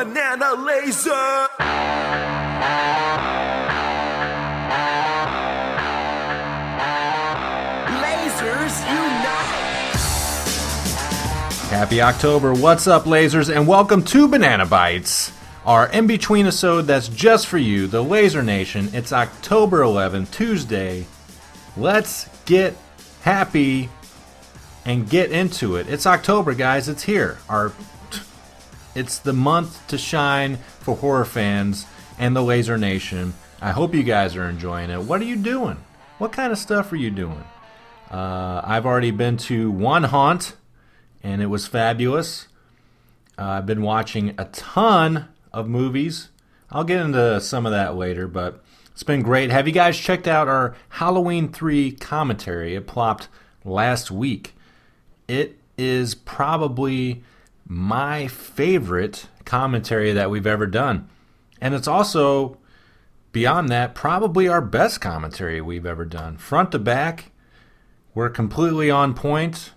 banana laser. Lasers unite. Happy October. What's up, lasers, and welcome to Banana Bites, our in-between episode that's just for you, the Laser Nation. It's October 11th, Tuesday. Let's get happy and get into it. It's October, guys. It's here. It's the month to shine for horror fans and the Laser Nation. I hope you guys are enjoying it. What are you doing? What kind of stuff are you doing? I've already been to one haunt, and it was fabulous. I've been watching a ton of movies. I'll get into some of that later, but it's been great. Have you guys checked out our Halloween 3 commentary? It plopped last week. It is probably my favorite commentary that we've ever done. And it's also, beyond that, probably our best commentary we've ever done. Front to back, we're completely on point.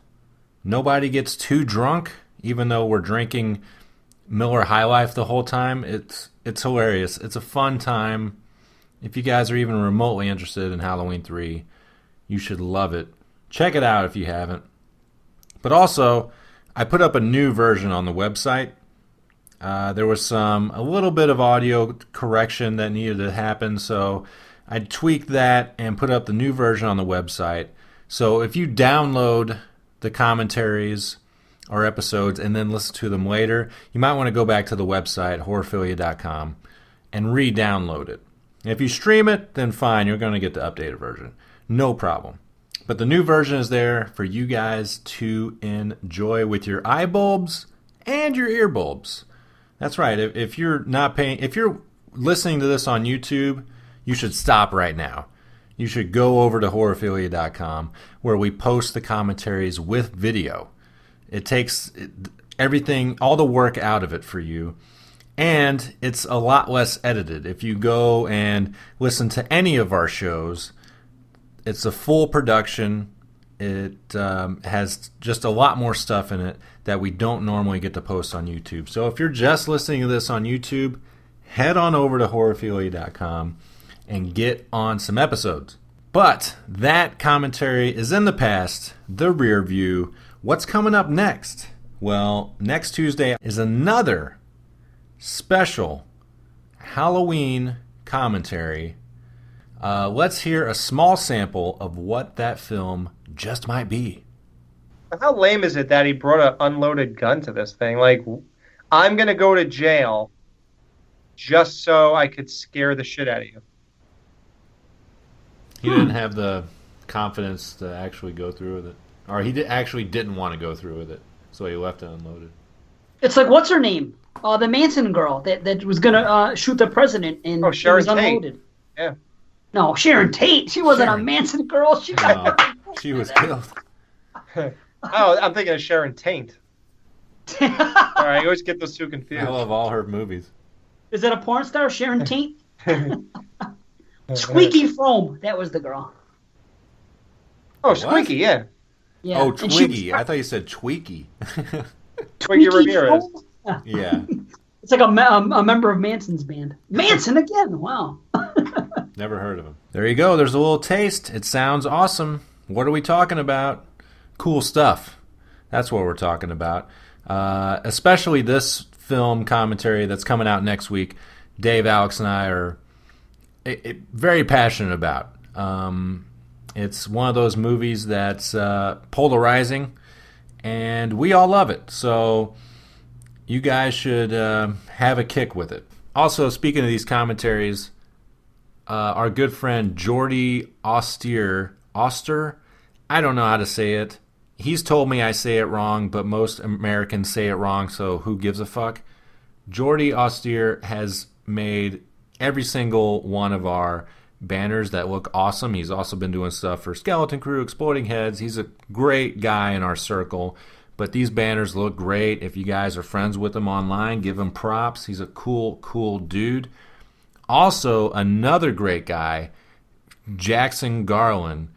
Nobody gets too drunk, even though we're drinking Miller High Life the whole time. It's hilarious. It's a fun time. If you guys are even remotely interested in Halloween 3, you should love it. Check it out if you haven't. But also, I put up a new version on the website. There was a little bit of audio correction that needed to happen, so I tweaked that and put up the new version on the website. So if you download the commentaries or episodes and then listen to them later, you might want to go back to the website, horrorphilia.com, and re-download it. If you stream it, then fine, you're going to get the updated version. No problem. But the new version is there for you guys to enjoy with your eye bulbs and your ear bulbs. That's right. If you're listening to this on YouTube, you should stop right now. You should go over to horrorphilia.com where we post the commentaries with video. It takes everything, all the work out of it for you. And it's a lot less edited. If you go and listen to any of our shows, it's a full production. It has just a lot more stuff in it that we don't normally get to post on YouTube. So if you're just listening to this on YouTube, head on over to horrorphilia.com and get on some episodes. But that commentary is in the past, the rear view. What's coming up next? Well, next Tuesday is another special Halloween commentary. Let's hear a small sample of what that film just might be. How lame is it that he brought an unloaded gun to this thing? Like, I'm going to go to jail just so I could scare the shit out of you. He didn't have the confidence to actually go through with it. Or he actually didn't want to go through with it, so he left it unloaded. It's like, what's her name? The Manson girl that was going to shoot the president, and it Sharon was unloaded. Tate. Yeah. No, Sharon Tate. She wasn't a Manson girl. She she was killed. I'm thinking of Sharon Taint. All right, I always get those two confused. I love all her movies. Is that a porn star, Sharon Tate? Squeaky Frome. That was the girl. Oh, Squeaky, yeah. Yeah. Oh, Twiggy. I thought you said Tweaky. Twiggy Ramirez. Yeah. It's like a member of Manson's band. Manson again. Wow. Never heard of him. There you go. There's a little taste. It sounds awesome. What are we talking about? Cool stuff. That's what we're talking about. Especially this film commentary that's coming out next week. Dave, Alex, and I are very passionate about. It's one of those movies that's polarizing, and we all love it. So you guys should have a kick with it. Also, speaking of these commentaries, our good friend Jordy Oster, I don't know how to say it. He's told me I say it wrong, but most Americans say it wrong, so who gives a fuck? Jordy Oster has made every single one of our banners that look awesome. He's also been doing stuff for Skeleton Crew, Exploding Heads. He's a great guy in our circle, but these banners look great. If you guys are friends with him online, give him props. He's a cool dude. Also, another great guy, Jackson Garland,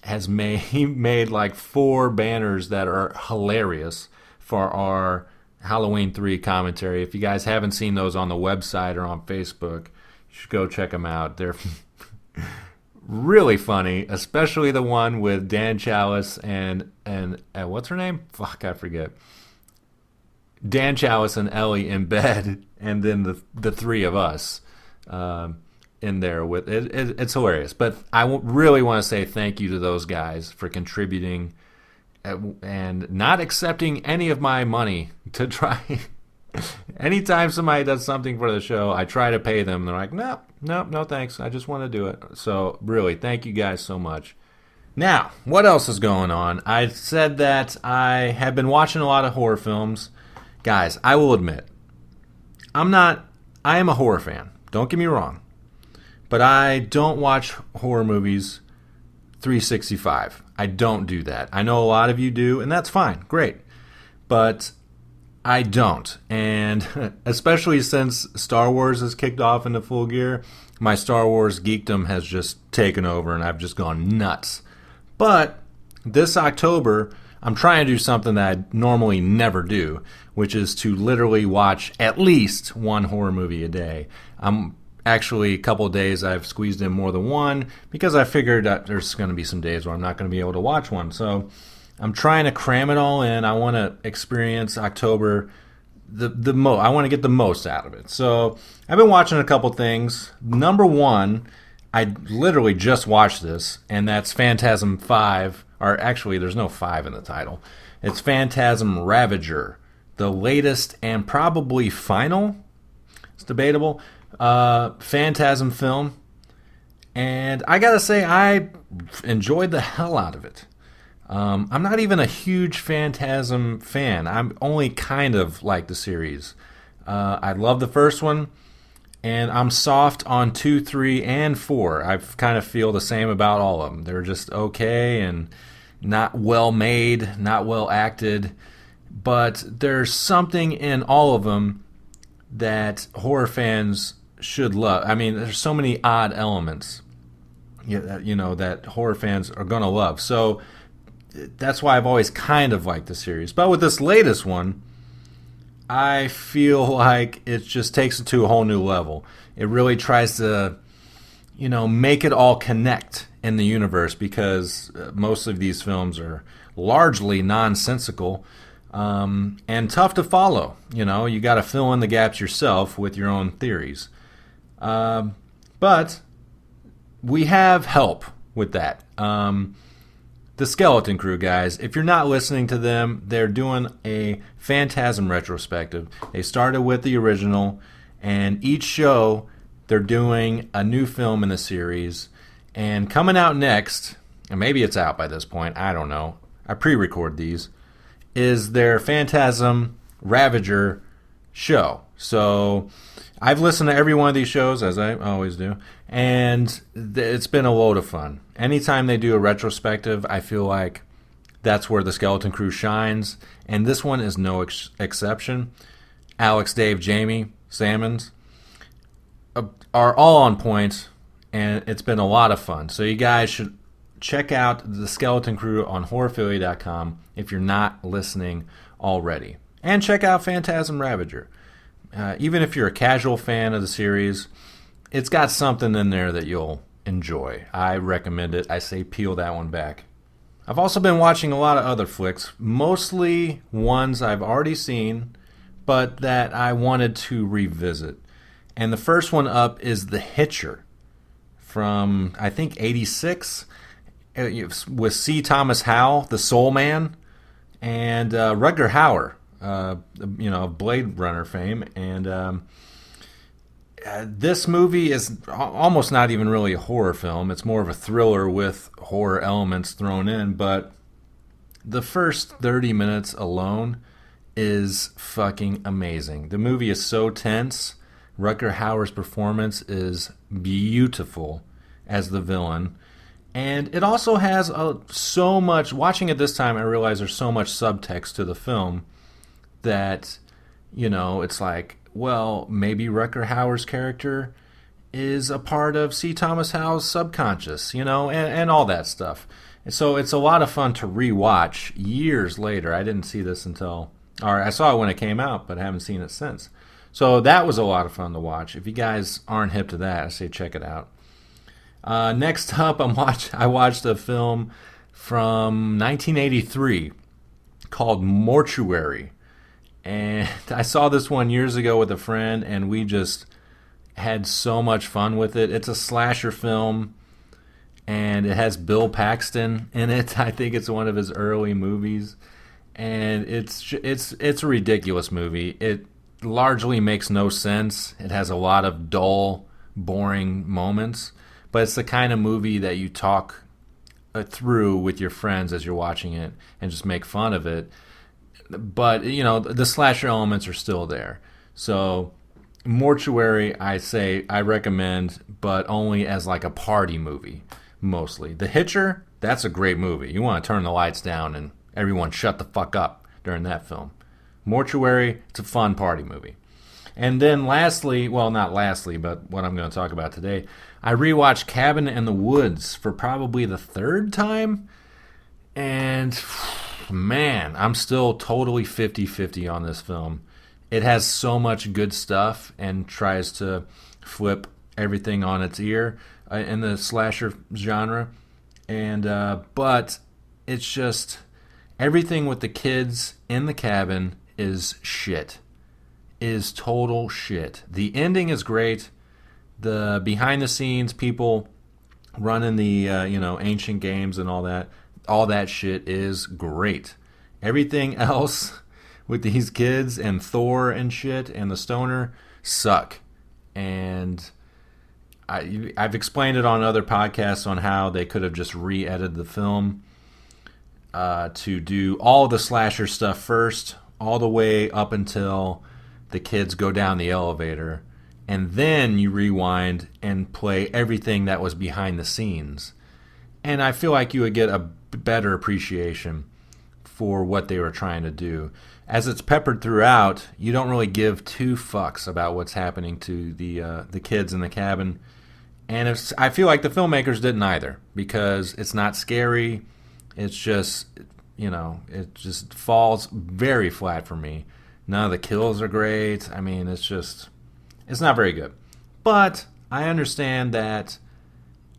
he made like 4 banners that are hilarious for our Halloween 3 commentary. If you guys haven't seen those on the website or on Facebook, you should go check them out. They're really funny, especially the one with Dan Chalice and what's her name? Fuck, I forget. Dan Chalice and Ellie in bed, and then the three of us in there with it. It's hilarious. But I really want to say thank you to those guys for contributing and not accepting any of my money to try. Anytime somebody does something for the show, I try to pay them. They're like, no, thanks. I just want to do it. So really, thank you guys so much. Now, what else is going on? I said that I have been watching a lot of horror films. Guys, I will admit, I am a horror fan. Don't get me wrong. But I don't watch horror movies 365. I don't do that. I know a lot of you do, and that's fine. Great. But I don't. And especially since Star Wars has kicked off into full gear, my Star Wars geekdom has just taken over, and I've just gone nuts. But this October, I'm trying to do something that I normally never do, which is to literally watch at least one horror movie a day. Actually, a couple of days I've squeezed in more than one because I figured that there's going to be some days where I'm not going to be able to watch one. So I'm trying to cram it all in. I want to experience October I want to get the most out of it. So I've been watching a couple things. Number one, I literally just watched this, and that's Phantasm 5. Or actually, there's no 5 in the title. It's Phantasm Ravager, the latest and probably final, it's debatable, Phantasm film. And I gotta say, I enjoyed the hell out of it. I'm not even a huge Phantasm fan. I'm only kind of like the series. I love the first one, and I'm soft on 2, 3, and 4. I kind of feel the same about all of them. They're just okay and not well made, not well acted, but there's something in all of them that horror fans should love. I mean, there's so many odd elements, that horror fans are going to love. So that's why I've always kind of liked the series. But with this latest one, I feel like it just takes it to a whole new level. It really tries to, make it all connect in the universe, because most of these films are largely nonsensical and tough to follow. You got to fill in the gaps yourself with your own theories. But we have help with that. The Skeleton Crew, guys, if you're not listening to them, they're doing a Phantasm retrospective. They started with the original, and each show they're doing a new film in the series. And coming out next, and maybe it's out by this point, I don't know, I pre-record these, is their Phantasm Ravager show. So I've listened to every one of these shows, as I always do, and it's been a load of fun. Anytime they do a retrospective, I feel like that's where the Skeleton Crew shines, and this one is no exception. Alex, Dave, Jamie, Sammons are all on point, and it's been a lot of fun. So you guys should check out the Skeleton Crew on horrorphilly.com if you're not listening already. And check out Phantasm Ravager. Even if you're a casual fan of the series, it's got something in there that you'll enjoy. I recommend it. I say peel that one back. I've also been watching a lot of other flicks, mostly ones I've already seen, but that I wanted to revisit. And the first one up is The Hitcher from, I think, 86, with C. Thomas Howell, the Soul Man, and Rutger Hauer, Blade Runner fame. And this movie is almost not even really a horror film. It's more of a thriller with horror elements thrown in. But the first 30 minutes alone is fucking amazing. The movie is so tense. Rutger Hauer's performance is beautiful as the villain. And it also has so much, watching it this time, I realized there's so much subtext to the film that, it's like, well, maybe Rutger Hauer's character is a part of C. Thomas Howell's subconscious, and all that stuff. And so it's a lot of fun to rewatch years later. I didn't see this until Or I saw it when it came out, but I haven't seen it since. So that was a lot of fun to watch. If you guys aren't hip to that, I say check it out. Next up, I watched a film from 1983 called Mortuary. And I saw this one years ago with a friend, and we just had so much fun with it. It's a slasher film, and it has Bill Paxton in it. I think it's one of his early movies. And it's a ridiculous movie. It largely makes no sense. It has a lot of dull, boring moments. But it's the kind of movie that you talk through with your friends as you're watching it and just make fun of it. But, you know, the slasher elements are still there. So, Mortuary, I recommend, but only as like a party movie, mostly. The Hitcher, that's a great movie. You want to turn the lights down and everyone shut the fuck up during that film. Mortuary, it's a fun party movie. And then lastly, well, not lastly, but what I'm going to talk about today, I rewatched Cabin in the Woods for probably the third time. And, man, I'm still totally 50-50 on this film. It has so much good stuff and tries to flip everything on its ear in the slasher genre. And but it's just everything with the kids in the cabin is shit. Is total shit. The ending is great. The behind the scenes people running the ancient games and all that shit is great. Everything else with these kids and Thor and shit and the stoner suck. And I've explained it on other podcasts on how they could have just re-edited the film to do all the slasher stuff first, all the way up until the kids go down the elevator, and then you rewind and play everything that was behind the scenes. And I feel like you would get a better appreciation for what they were trying to do. As it's peppered throughout, you don't really give two fucks about what's happening to the kids in the cabin. And I feel like the filmmakers didn't either, because it's not scary. It's just, it just falls very flat for me. None of the kills are great. I mean, it's not very good. But I understand that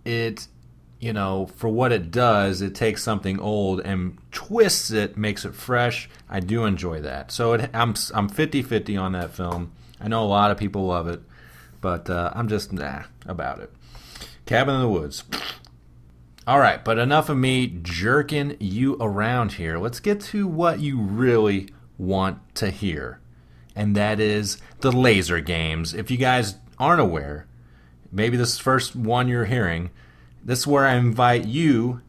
it, for what it does, it takes something old and twists it, makes it fresh. I do enjoy that. So I'm 50-50 on that film. I know a lot of people love it, but I'm just about it. Cabin in the Woods. All right, but enough of me jerking you around here. Let's get to what you really want to hear, and that is the laser games. If you guys aren't aware, maybe this is the first one you're hearing, this is where I invite you,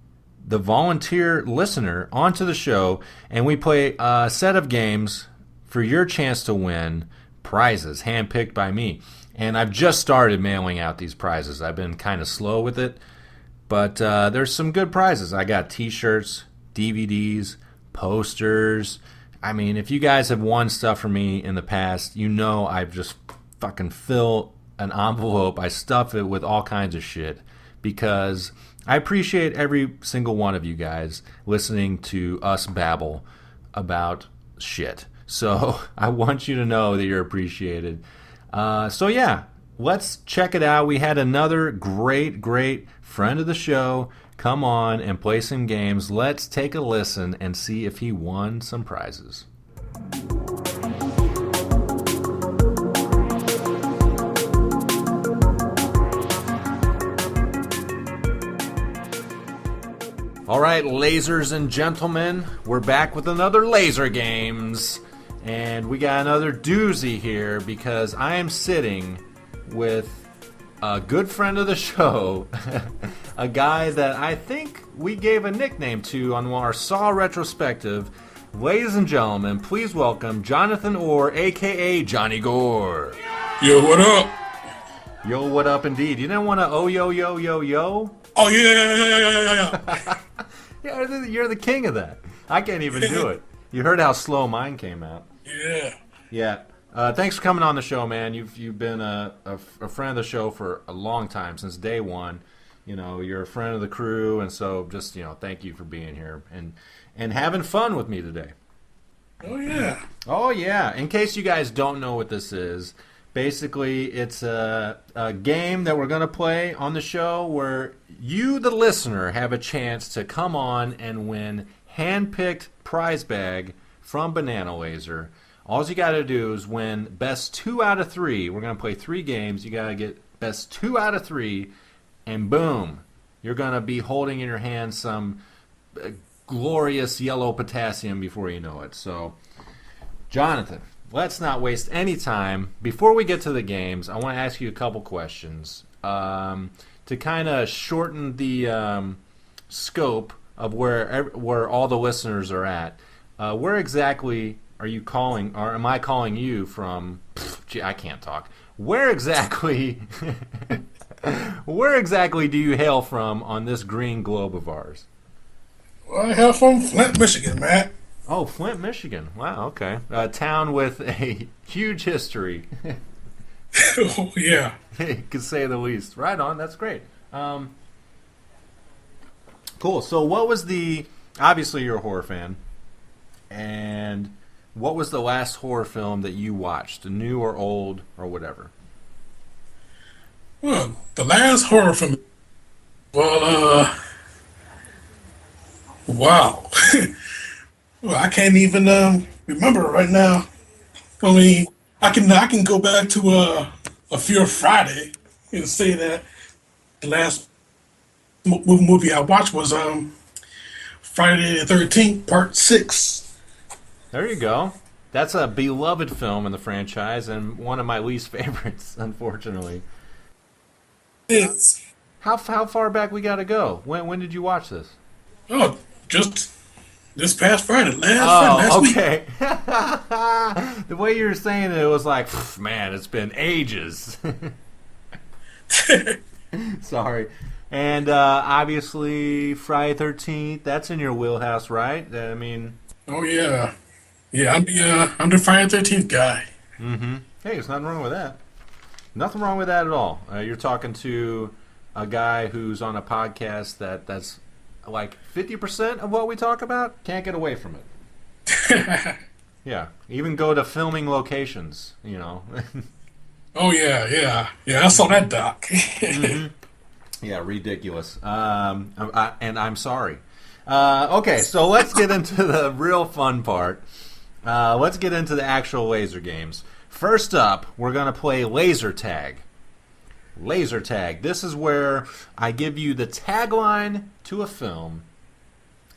the volunteer listener, onto the show, and we play a set of games for your chance to win prizes handpicked by me. And I've just started mailing out these prizes. I've been kind of slow with it, but there's some good prizes. I got t-shirts, DVDs, posters. I mean, if you guys have won stuff from me in the past, I've just fucking fill an envelope. I stuff it with all kinds of shit because I appreciate every single one of you guys listening to us babble about shit. So I want you to know that you're appreciated. So yeah, let's check it out. We had another great friend of the show come on and play some games. Let's take a listen and see if he won some prizes. All right, lasers and gentlemen, we're back with another Laser Games. And we got another doozy here because I am sitting with a good friend of the show, a guy that I think we gave a nickname to on our Saw retrospective. Ladies and gentlemen, please welcome Jonathan Orr, a.k.a. Johnny Gore. Yo, what up? Yo, what up indeed. You didn't want to yo? Oh, yeah. Yeah, you're the king of that. I can't even do it. You heard how slow mine came out. Yeah. Thanks for coming on the show, man. You've been a friend of the show for a long time, since day one. You're a friend of the crew, and so just thank you for being here and having fun with me today. Oh, yeah. Oh, yeah. In case you guys don't know what this is, basically it's a game that we're going to play on the show where you, the listener, have a chance to come on and win hand-picked prize bag from Banana Laser. All you got to do is win best 2 out of 3. We're going to play 3 games. You got to get best 2 out of 3, and boom, you're going to be holding in your hand some glorious yellow potassium before you know it. So, Jonathan, let's not waste any time. Before we get to the games, I want to ask you a couple questions to kind of shorten the scope of where all the listeners are at. Where exactly are you calling, or am I calling you from? Gee, I can't talk. Where exactly do you hail from on this green globe of ours? Well, I hail from Flint, Michigan, man. Oh, Flint, Michigan. Wow, okay. A town with a huge history. Oh, yeah. To say the least. Right on, that's great. Cool. So what was obviously you're a horror fan, and what was the last horror film that you watched, new or old or whatever? Well, the last horror film. Well, wow. Well, I can't even remember right now. I mean, I can go back to A Fear Friday and say that the last movie I watched was Friday the 13th, Part 6. There you go. That's a beloved film in the franchise and one of my least favorites, unfortunately. It's, How far back we got to go? When did you watch this? oh, just this past Friday, last week. Okay. The way you were saying it was like, man, it's been ages. Sorry. And obviously, Friday 13th, that's in your wheelhouse, right? I mean... Oh, yeah. Yeah, I'm the Friday the 13th guy. Mm-hmm. Hey, there's nothing wrong with that. Nothing wrong with that at all. You're talking to a guy who's on a podcast that's like 50% of what we talk about. Can't get away from it. Yeah, even go to filming locations, you know. Oh, yeah. I saw that doc. Mm-hmm. Yeah, ridiculous. And I'm sorry. Okay, so let's get into the real fun part. Let's get into the actual laser games. First up, we're going to play laser tag. Laser tag. This is where I give you the tagline to a film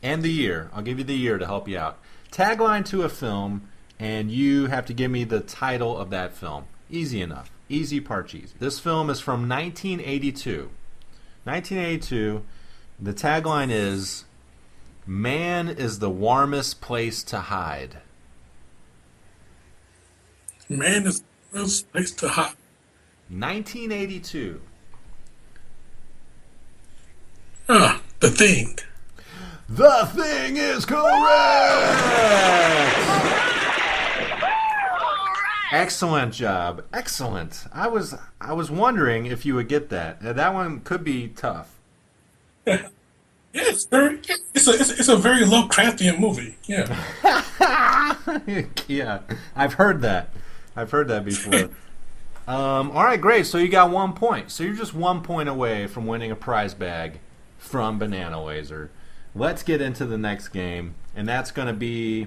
and the year. I'll give you the year to help you out. Tagline to a film, and you have to give me the title of that film. Easy enough. Easy part easy. This film is from 1982. 1982. The tagline is, "Man is the warmest place to hide." Man is the best place to hide. 1982. The Thing. The Thing is correct! Excellent job. Excellent. I was wondering if you would get that. That one could be tough. Yeah, it's a very Lovecraftian movie. Yeah. Yeah, I've heard that. I've heard that before. All right, great. So you got 1 point. So you're just 1 point away from winning a prize bag from Banana Laser. Let's get into the next game, and that's going to be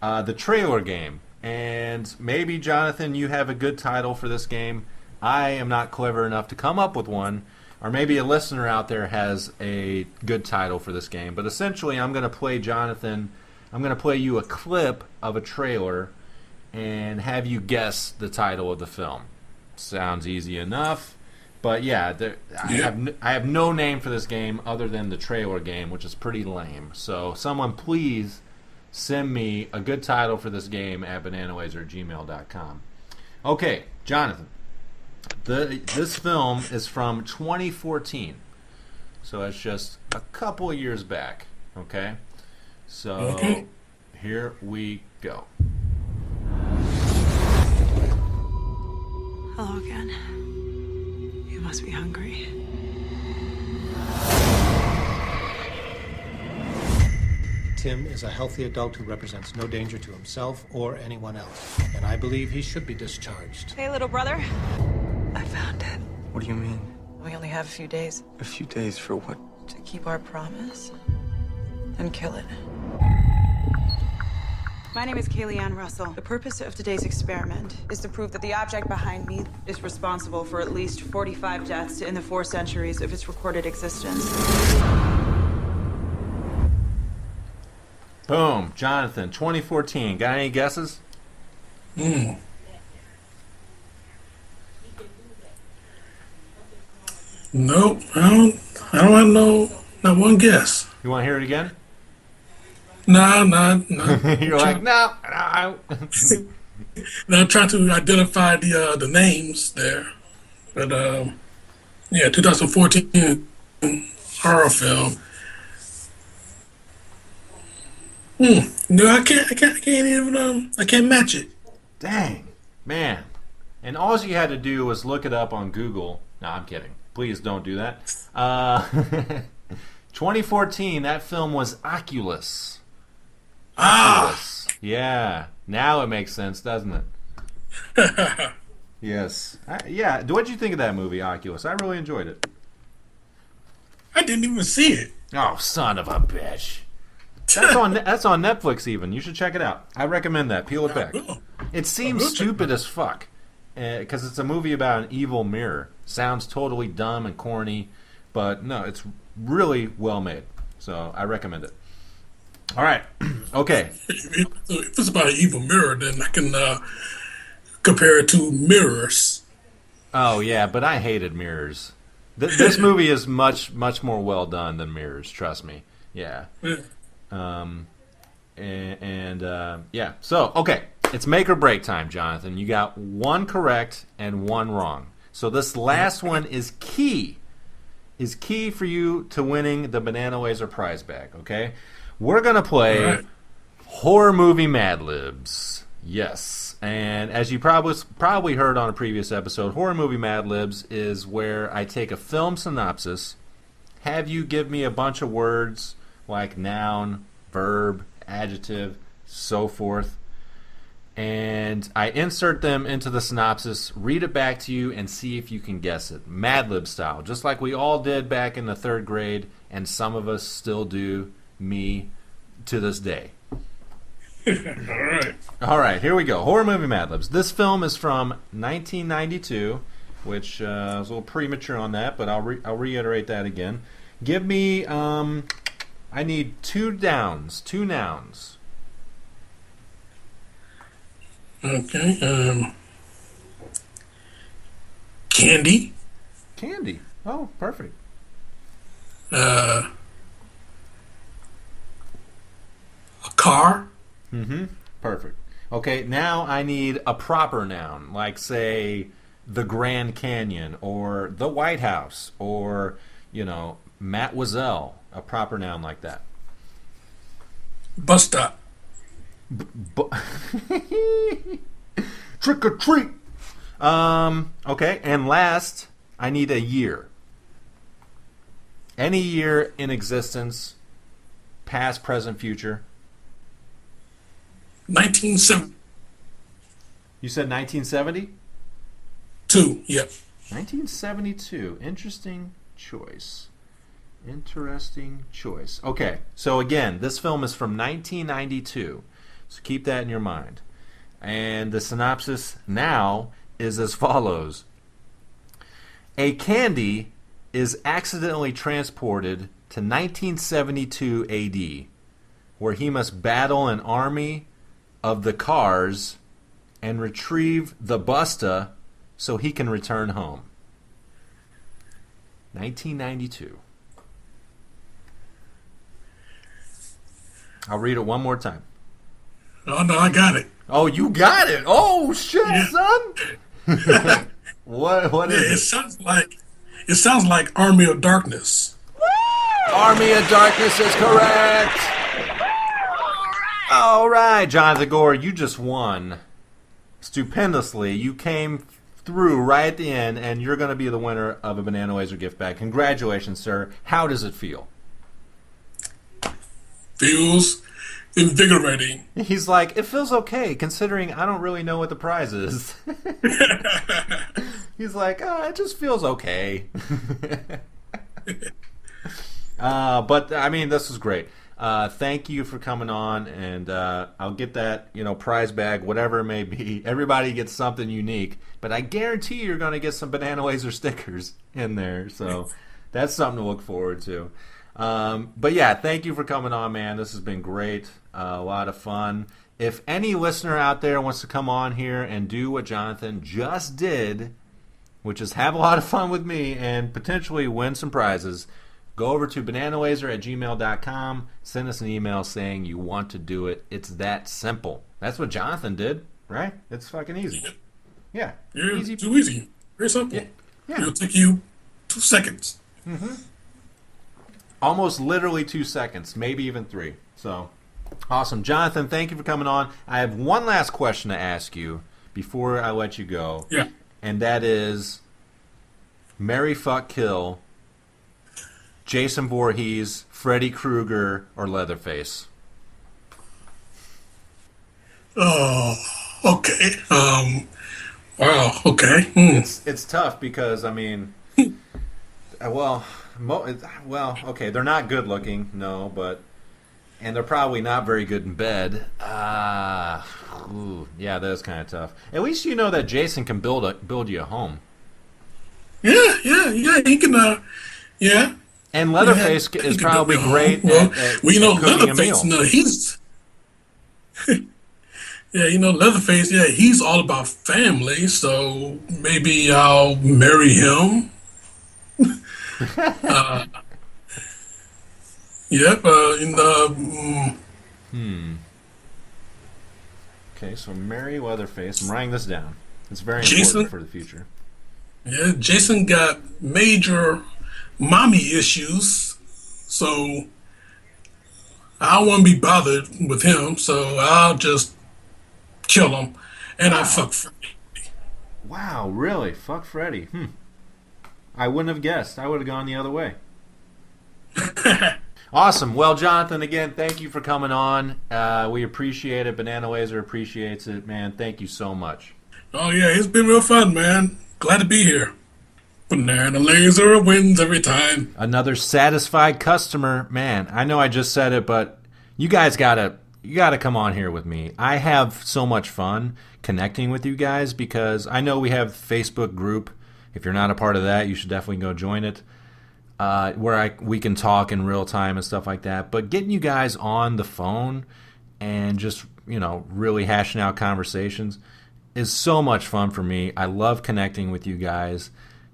the trailer game. And maybe, Jonathan, you have a good title for this game. I am not clever enough to come up with one. Or maybe a listener out there has a good title for this game. But essentially, I'm going to play Jonathan. I'm going to play you a clip of a trailer and have you guess the title of the film. Sounds easy enough. But yeah, I have no name for this game other than the trailer game, which is pretty lame. So someone please send me a good title for this game at bananalaser@gmail.com. Okay, Jonathan. This film is from 2014. So it's just a couple of years back. Okay? So here we go. Hello again. You must be hungry. Tim is a healthy adult who represents no danger to himself or anyone else. And I believe he should be discharged. Hey, little brother. I found it. What do you mean? We only have a few days A few days for what? to keep our promise and kill it. My name is Kaylee Ann Russell. The purpose of today's experiment is to prove that the object behind me is responsible for at least 45 deaths in the 4 centuries of its recorded existence. Boom. Jonathan, 2014. Got any guesses? Hmm. Nope. I don't have not one guess. You want to hear it again? No. You're like, no. Now I'm trying to identify the names there, but yeah, 2014 horror film. No, I can't even I can't match it. Dang, man. And all you had to do was look it up on Google. No, I'm kidding. Please don't do that. 2014, that film was Oculus. Oculus. Yeah. Now it makes sense, doesn't it? Yes. Yeah. What'd you think of that movie, Oculus? I really enjoyed it. I didn't even see it. Oh, son of a bitch. That's on Netflix even. You should check it out. I recommend that. Peel it back. It seems stupid as fuck because it's a movie about an evil mirror. Sounds totally dumb and corny, but no, it's really well made. So I recommend it. All right. Okay. If it's about an evil mirror, then I can compare it to Mirrors. Oh yeah, but I hated Mirrors. This movie is much more well done than Mirrors. Trust me. Yeah. Yeah. So okay, it's make or break time, Jonathan. You got one correct and one wrong. So this last one is key for you to winning the Banana Laser prize bag. Okay, we're gonna play horror movie Mad Libs. Yes, and as you probably heard on a previous episode, horror movie Mad Libs is where I take a film synopsis, have you give me a bunch of words like noun, verb, adjective, so forth, and I insert them into the synopsis, read it back to you, and see if you can guess it. Mad Lib style, just like we all did back in the 3rd grade, and some of us still do, me, to this day. All right, here we go. Horror movie Mad Libs. This film is from 1992, which I was a little premature on that, but I'll reiterate that again. Give me, I need 2 nouns. Okay. Candy. Candy. Oh, perfect. A car. Perfect. Okay, now I need a proper noun, like say the Grand Canyon or the White House or Matt Wizzel, a proper noun like that. Bus stop. Trick or treat. Okay, and last, I need a year. Any year in existence, past, present, future. 1970. You said 1970? 2. Yep. 1972. Interesting choice. Okay, so again, this film is from 1992. So keep that in your mind. And the synopsis now is as follows. A candy is accidentally transported to 1972 AD, where he must battle an army of the cars and retrieve the busta so he can return home. 1992. I'll read it one more time. Oh, no, I got it. Oh, you got it. Oh, shit, son. What is it? It sounds like Army of Darkness. Army of Darkness is correct. All right, Johnny Gore, you just won stupendously. You came through right at the end, and you're going to be the winner of a Banana Laser gift bag. Congratulations, sir. How does it feel? feels invigorating. He's like, it feels okay considering I don't really know what the prize is. He's like, it just feels okay. But I mean, this was great. Thank you for coming on, and I'll get that, prize bag, whatever it may be. Everybody gets something unique, but I guarantee you're going to get some Banana Laser stickers in there, so that's something to look forward to. But yeah, thank you for coming on, man. This has been great. A lot of fun. If any listener out there wants to come on here and do what Jonathan just did, which is have a lot of fun with me and potentially win some prizes, go over to bananalaser@gmail.com. Send us an email saying you want to do it. It's that simple. That's what Jonathan did, right? It's fucking easy. Yeah. Easy. Too easy. Very simple. Yeah. It'll take you 2 seconds. Mm-hmm. Almost literally 2 seconds, maybe even 3. So, awesome. Jonathan, thank you for coming on. I have one last question to ask you before I let you go. Yeah. And that is, marry, fuck, kill, Jason Voorhees, Freddy Krueger, or Leatherface? Oh, okay. Wow, okay. It's tough because, I mean, okay, they're not good looking, no, and they're probably not very good in bed. Yeah, that is kind of tough. At least you know that Jason can build you a home. Yeah, he can, yeah. And Leatherface is probably great at cooking Leatherface, a meal. He's... Yeah, Leatherface, he's all about family, so maybe I'll marry him. Yep, Okay, so marry Leatherface. I'm writing this down. It's very important for the future. Yeah, Jason got major mommy issues, so I don't want to be bothered with him, so I'll just kill him, and I fuck Freddy. Wow, really? Fuck Freddy. I wouldn't have guessed. I would have gone the other way. Awesome. Well, Jonathan, again, thank you for coming on. We appreciate it. Banana Laser appreciates it, man. Thank you so much. Oh, yeah, it's been real fun, man. Glad to be here. Banana Laser wins every time. Another satisfied customer. Man, I know I just said it, but you guys gotta come on here with me. I have so much fun connecting with you guys because I know we have Facebook group. If you're not a part of that, you should definitely go join it. Where we can talk in real time and stuff like that. But getting you guys on the phone and just, really hashing out conversations is so much fun for me. I love connecting with you guys.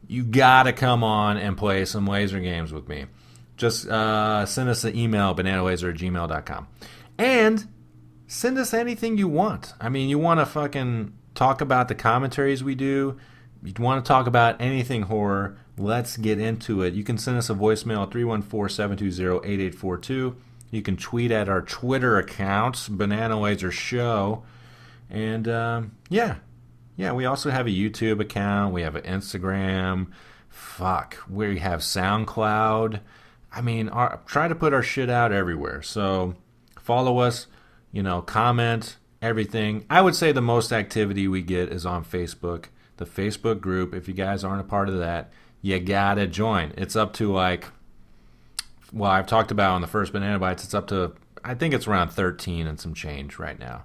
You gotta come on and play some laser games with me. Just send us an email, bananalaser@gmail.com. And send us anything you want. I mean, you want to fucking talk about the commentaries we do. You want to talk about anything horror, let's get into it. You can send us a voicemail at 314-720-8842. You can tweet at our Twitter accounts, Banana Laser Show. And, we also have a YouTube account. We have an Instagram. We have SoundCloud. I mean, try to put our shit out everywhere. So follow us, comment, everything. I would say the most activity we get is on Facebook. The Facebook group, if you guys aren't a part of that, you gotta join. It's up to I've talked about on the first Banana Bites, it's up to, I think it's around 13 and some change right now.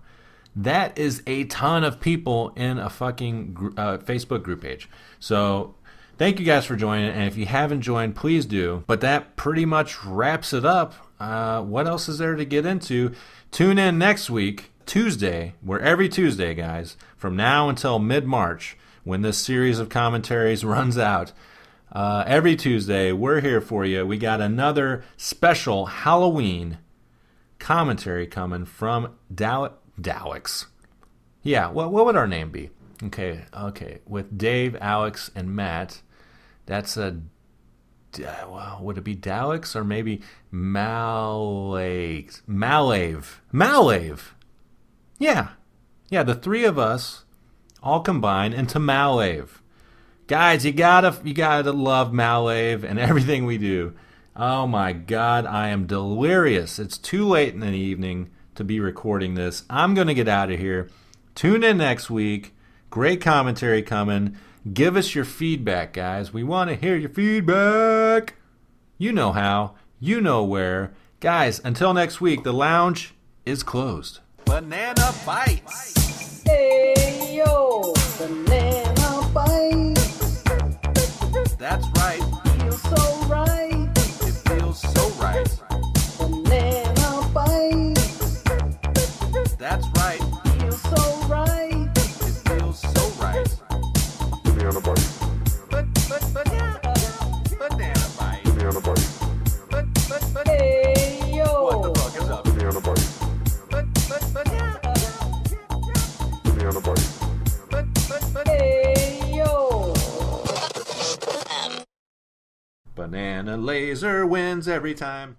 That is a ton of people in a fucking Facebook group page. So thank you guys for joining, and if you haven't joined, please do. But that pretty much wraps it up. What else is there to get into? Tune in next week, Tuesday. We're every Tuesday, guys, from now until mid-March, when this series of commentaries runs out. Every Tuesday, we're here for you. We got another special Halloween commentary coming from Daleks. Yeah, what would our name be? Okay. With Dave, Alex, and Matt, that's a... would it be Daleks or maybe Malave? Yeah, the three of us all combined into Malave. Guys, you gotta love Malave and everything we do. Oh my God, I am delirious. It's too late in the evening to be recording this. I'm going to get out of here. Tune in next week. Great commentary coming. Give us your feedback, guys. We want to hear your feedback. You know how. You know where. Guys, until next week, the lounge is closed. Banana Bites. Hey, yo, banana bites. That's right. Feels so right. It feels so right. Banana bites. That's right. Feels so right. It feels so right. Banana Bites. Banana Bites. Banana Bites. Hey, yo. What the fuck is up? Banana Bites. Banana Bites. Hey, yo. Banana Laser wins every time.